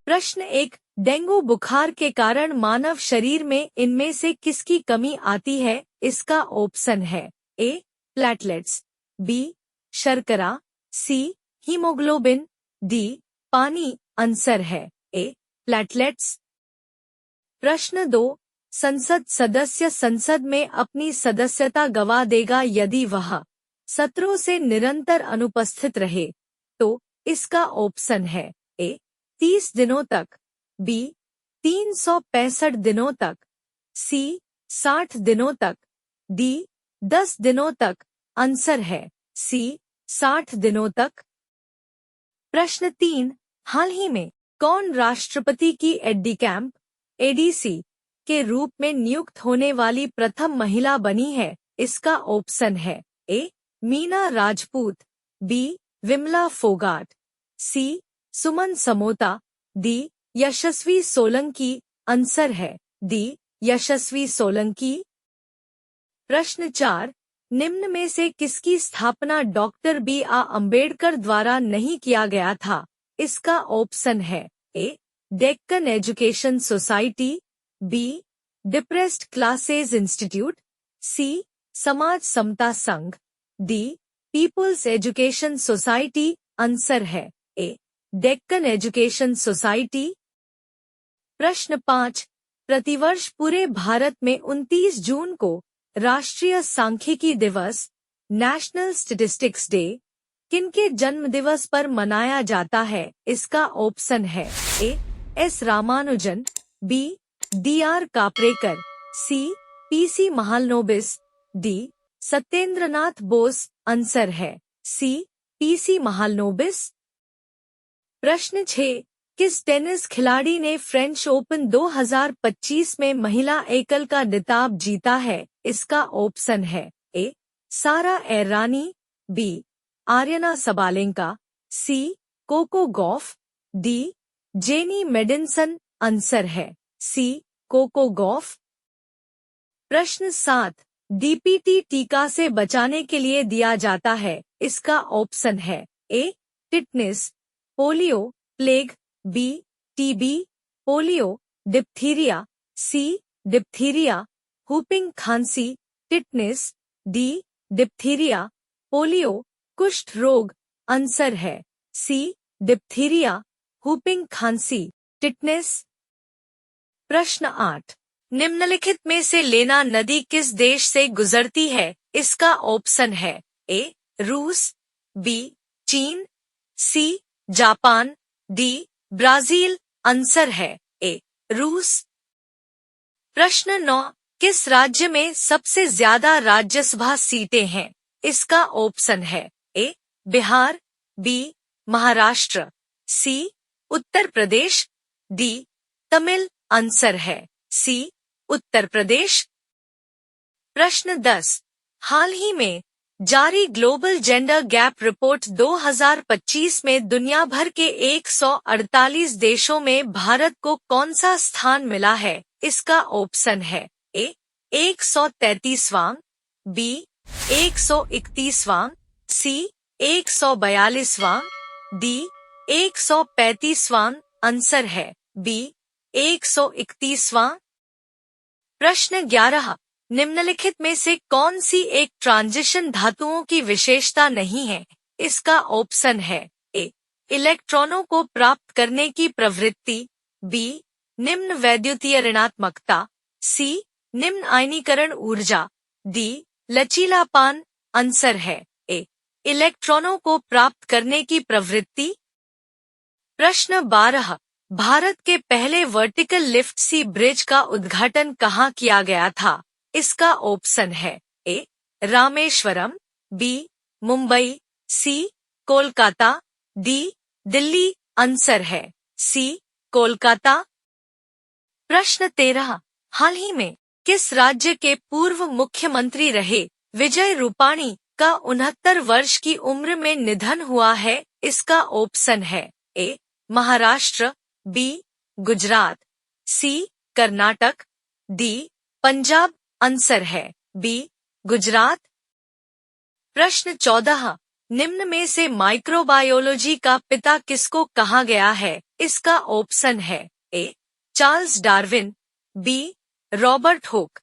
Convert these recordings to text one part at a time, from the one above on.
प्रश्न 1, डेंगू बुखार के कारण मानव शरीर में इनमें से किसकी कमी आती है? इसका ऑप्शन है ए. Platelets, B. शर्करा, सी. Haemoglobin, D. पानी। आंसर है ए. प्लेटलेट्स। प्रश्न 2, संसद सदस्य संसद में अपनी सदस्यता गवा देगा यदि वह सत्रों से निरंतर अनुपस्थित रहे, तो इसका ऑप्शन है ए. 30 दिनों तक, बी. 365 दिनों तक, सी. 60 दिनों तक, डी. 10 दिनों तक। आंसर है सी. 60 दिनों तक। प्रश्न 3, हाल ही में कौन राष्ट्रपति की एडीकैम्प एडीसी के रूप में नियुक्त होने वाली प्रथम महिला बनी है? इसका ऑप्शन है ए. मीना राजपूत, बी. विमला फोगाट, सी. सुमन समोता, डी. यशस्वी सोलंकी। आंसर है डी. यशस्वी सोलंकी। प्रश्न 4, निम्न में से किसकी स्थापना डॉक्टर B.R. अम्बेडकर द्वारा नहीं किया गया था? इसका ऑप्शन है A. Deccan education society, B. Depressed classes institute, C. Samaj Samata Sangh, D. People's education society. Answer है ए. Deccan education society. प्रश्न 5, प्रतिवर्ष पूरे भारत में 29 जून को राष्ट्रीय सांख्यिकी दिवस नेशनल स्टैटिस्टिक्स डे किनके जन्म दिवस पर मनाया जाता है? इसका ऑप्शन है ए. S. Ramanujan, B. D.R. Kaprekar, सी. P.C. Mahalanobis, D. Satyendranath Bose. Answer है सी. P.C. महालनोबिस। प्रश्न 6, किस टेनिस खिलाड़ी ने फ्रेंच ओपन 2025 में महिला एकल का खिताब जीता है? इसका ऑप्शन है A. Sara Errani, B. Aryna Sabalenka, C. Coco Gauff, D. Jenny Madison. Answer है सी. Coco Gauff. प्रश्न 7, डीपीटी टीका से बचाने के लिए दिया जाता है? इसका ऑप्शन है A. Tetanus, polio, plague, B. TB, polio, diphtheria, C. Diphtheria, whooping खांसी, टिटनेस, डी. डिप्थीरिया, पोलियो, कुष्ठ रोग। आंसर है सी. डिप्थीरिया, हुपिंग खांसी, टिटनेस। प्रश्न 8, निम्नलिखित में से लेना नदी किस देश से गुजरती है? इसका ऑप्शन है ए. रूस, बी. चीन, C. Japan, D. Brazil. Answer है ए. रूस। प्रश्न 9, किस राज्य में सबसे ज्यादा राज्यसभा सीटें हैं? इसका ऑप्शन है ए. बिहार, बी. महाराष्ट्र, सी. उत्तर प्रदेश, डी. तमिल। आंसर है सी. उत्तर प्रदेश। प्रश्न 10, हाल ही में जारी ग्लोबल जेंडर गैप रिपोर्ट 2025 में दुनिया भर के 148 देशों में भारत को कौन सा स्थान मिला है? इसका ऑप्शन है ए. 133वां, बी. 131वां, सी. 142वां, डी. 135वां। आंसर है बी. 131वां। प्रश्न 11, निम्नलिखित में से कौन सी एक ट्रांजिशन धातुओं की विशेषता नहीं है? इसका ऑप्शन है ए. इलेक्ट्रॉनों को प्राप्त करने की प्रवृत्ति, बी. निम्न वैद्युतीय ऋणात्मकता, सी. निम्न आयनीकरण ऊर्जा, डी. लचीलापन। आंसर है ए. इलेक्ट्रॉनों को प्राप्त करने की प्रवृत्ति। प्रश्न 12, भारत के पहले वर्टिकल लिफ्ट सी ब्रिज का उद्घाटन कहाँ किया गया था? इसका ऑप्शन है ए. रामेश्वरम, बी. मुंबई, सी. कोलकाता, डी. दिल्ली। आंसर है सी. कोलकाता। प्रश्न 13, हाल ही में किस राज्य के पूर्व मुख्यमंत्री रहे विजय रूपाणी का 69 वर्ष की उम्र में निधन हुआ है? इसका ऑप्शन है ए. महाराष्ट्र, बी. गुजरात, सी. कर्नाटक, डी. पंजाब। आंसर है बी. गुजरात। प्रश्न 14, निम्न में से माइक्रोबायोलॉजी का पिता किसको कहा गया है? इसका ऑप्शन है। A Charles Darwin, B Robert Hooke,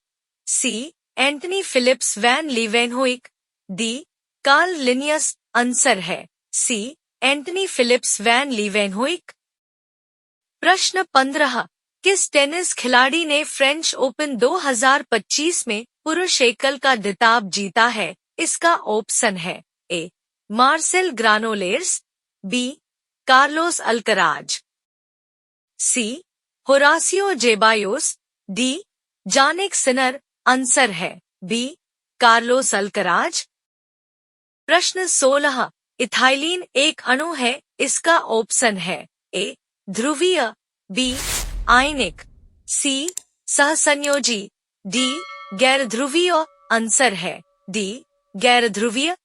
C Antonie Philips van Leeuwenhoek, D Carl Linnaeus. Answer है C Antonie Philips van Leeuwenhoek. प्रश्न 15, किस टेनिस खिलाड़ी ने फ्रेंच ओपन 2025 में पुरुष एकल का खिताब जीता है? इसका ऑप्शन है। ए मार्सेल ग्रानोलेर्स, बी कार्लोस अल्कराज, सी होरासियो जेबायोस, डी जानिक सिनर। आंसर है बी कार्लोस अल्कराज। प्रश्न 16, इथाइलीन एक अणु है, इसका ऑप्शन है। ए ध्रुवीय, बी आयनिक, सी सहसंयोजी, डी गैर ध्रुवीय। आंसर है डी गैर ध्रुवीय।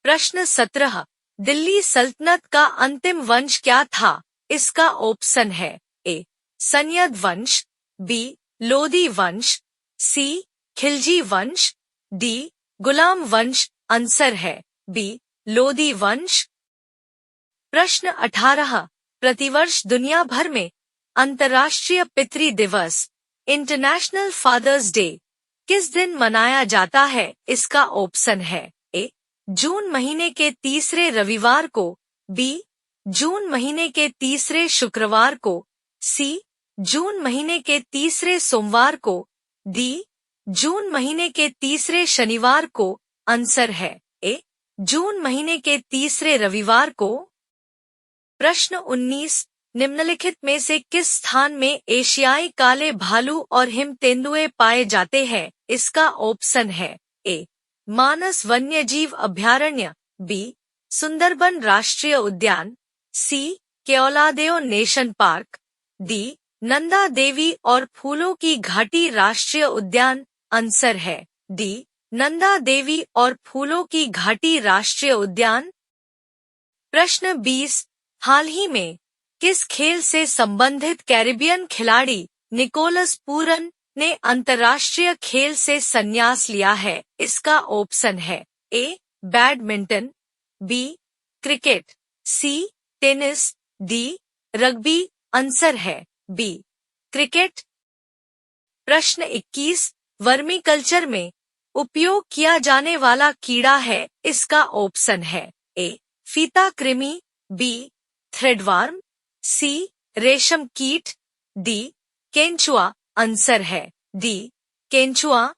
प्रश्न 17, दिल्ली सल्तनत का अंतिम वंश क्या था? इसका ऑप्शन है। ए सन्यद वंश, बी लोदी वंश, सी खिलजी वंश, डी गुलाम वंश। आंसर है बी लोदी वंश। प्रश्न 18, प्रतिवर्ष दुनिया भर में अंतर्राष्ट्रीय पितृ दिवस इंटरनेशनल फादर्स डे किस दिन मनाया जाता है? इसका ऑप्शन है। ए जून महीने के तीसरे रविवार को, बी जून महीने के तीसरे शुक्रवार को, सी जून महीने के तीसरे सोमवार को, डी जून महीने के तीसरे शनिवार को। आंसर है ए जून महीने के तीसरे रविवार को। प्रश्न 19, निम्नलिखित में से किस स्थान में एशियाई काले भालू और हिम तेंदुए पाए जाते हैं? इसका ऑप्शन है। ए मानस वन्यजीव अभयारण्य, बी सुंदरबन राष्ट्रीय उद्यान, सी Keoladeo nation park, D Nanda Devi और फूलों की घाटी राष्ट्रीय उद्यान। आंसर है डी नंदा देवी और फूलों की घाटी राष्ट्रीय उद्यान। प्रश्न 20, हाल ही में किस खेल से संबंधित कैरिबियन खिलाड़ी निकोलस पूरन ने अंतर्राष्ट्रीय खेल से संन्यास लिया है? इसका ऑप्शन है। A badminton, B cricket, C tennis, D rugby. Answer है बी क्रिकेट। प्रश्न 21, वर्मी कल्चर में उपयोग किया जाने वाला कीड़ा है? इसका ऑप्शन है। ए फीता कृमि, बी थ्रेडवार्म, सी रेशम कीट, डी केंचुआ। आंसर है डी केंचुआ।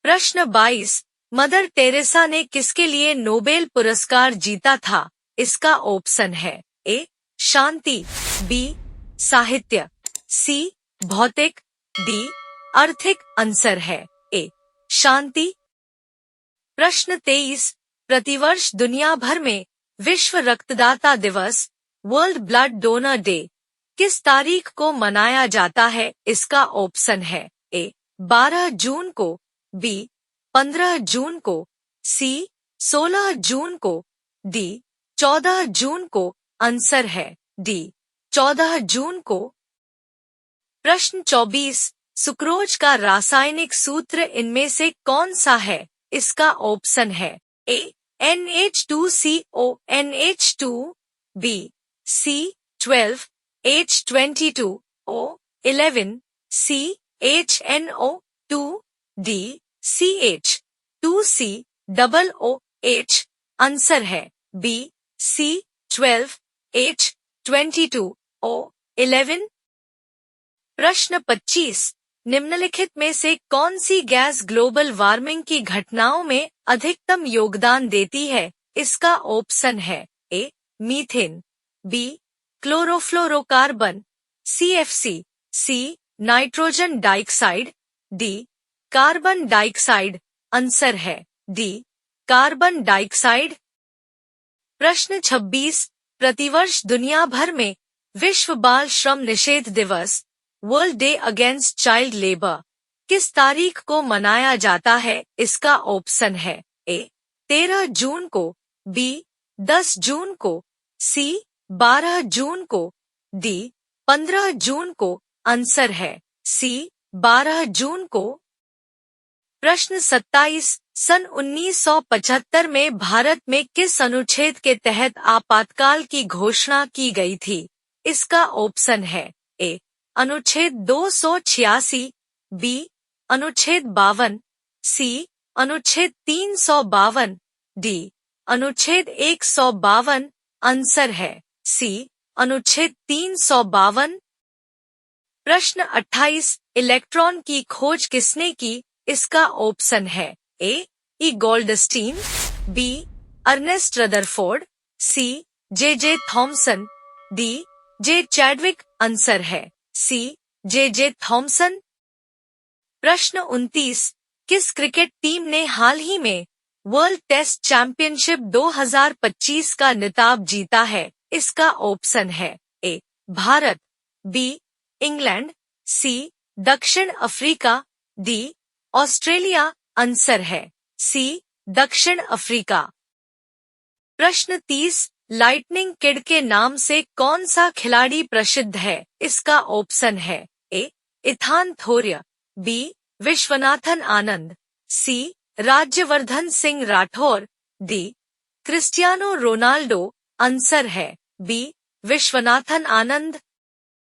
प्रश्न 22, मदर टेरेसा ने किसके लिए नोबेल पुरस्कार जीता था? इसका ऑप्शन है। ए शांति, बी साहित्य, सी भौतिक, डी आर्थिक। आंसर है ए शांति। प्रश्न 23, प्रतिवर्ष दुनिया भर में विश्व रक्तदाता दिवस वर्ल्ड ब्लड डोनर डे किस तारीख को मनाया जाता है? इसका ऑप्शन है। ए 12 जून को, बी 15 जून को, सी 16 जून को, डी 14 जून को। आंसर है डी 14 जून को। प्रश्न 24, सुक्रोज का रासायनिक सूत्र इनमें से कौन सा है? इसका ऑप्शन है। A NH2CO NH2, B C12 H22O 11, C HNO2, D CH2COOH। Answer है बी C12 H22O 11। प्रश्न 25, निम्नलिखित में से कौन सी गैस ग्लोबल वार्मिंग की घटनाओं में अधिकतम योगदान देती है? इसका ऑप्शन है। A methane, B chlorofluorocarbon, CFC, C nitrogen dioxide, D carbon dioxide. Answer है डी कार्बन डाइऑक्साइड। प्रश्न 26, प्रतिवर्ष दुनिया भर में विश्व बाल श्रम निषेध दिवस world day against child labour किस तारीख को मनाया जाता है? इसका ऑप्शन है। ए 13 जून को, बी 10 जून को, सी 12 जून को, डी 15 जून को। आंसर है सी 12 जून को। प्रश्न 27, सन 1975 में भारत में किस अनुच्छेद के तहत आपातकाल की घोषणा की गई थी? इसका ऑप्शन है ए अनुच्छेद 286, बी अनुच्छेद 52, सी अनुच्छेद 352, डी अनुच्छेद 152। आंसर है सी अनुच्छेद 352। प्रश्न 28, इलेक्ट्रॉन की खोज किसने की? इसका ऑप्शन है A Goldstein, B Ernest Rutherford, C J Thomson, D J Chadwick. Answer है सी जे थॉमसन। प्रश्न 29, किस क्रिकेट टीम ने हाल ही में वर्ल्ड टेस्ट चैंपियनशिप 2025 का खिताब जीता है? इसका ऑप्शन है ए भारत, बी इंग्लैंड, सी दक्षिण अफ्रीका, डी ऑस्ट्रेलिया। आंसर है सी दक्षिण अफ्रीका। प्रश्न 30, लाइटनिंग किड के नाम से कौन सा खिलाड़ी प्रसिद्ध है? इसका ऑप्शन है ए इथान थोर्य, B Viswanathan Anand, C Rajyavardhan Singh Rathore, D Cristiano Ronaldo. Answer है बी विश्वनाथन आनंद।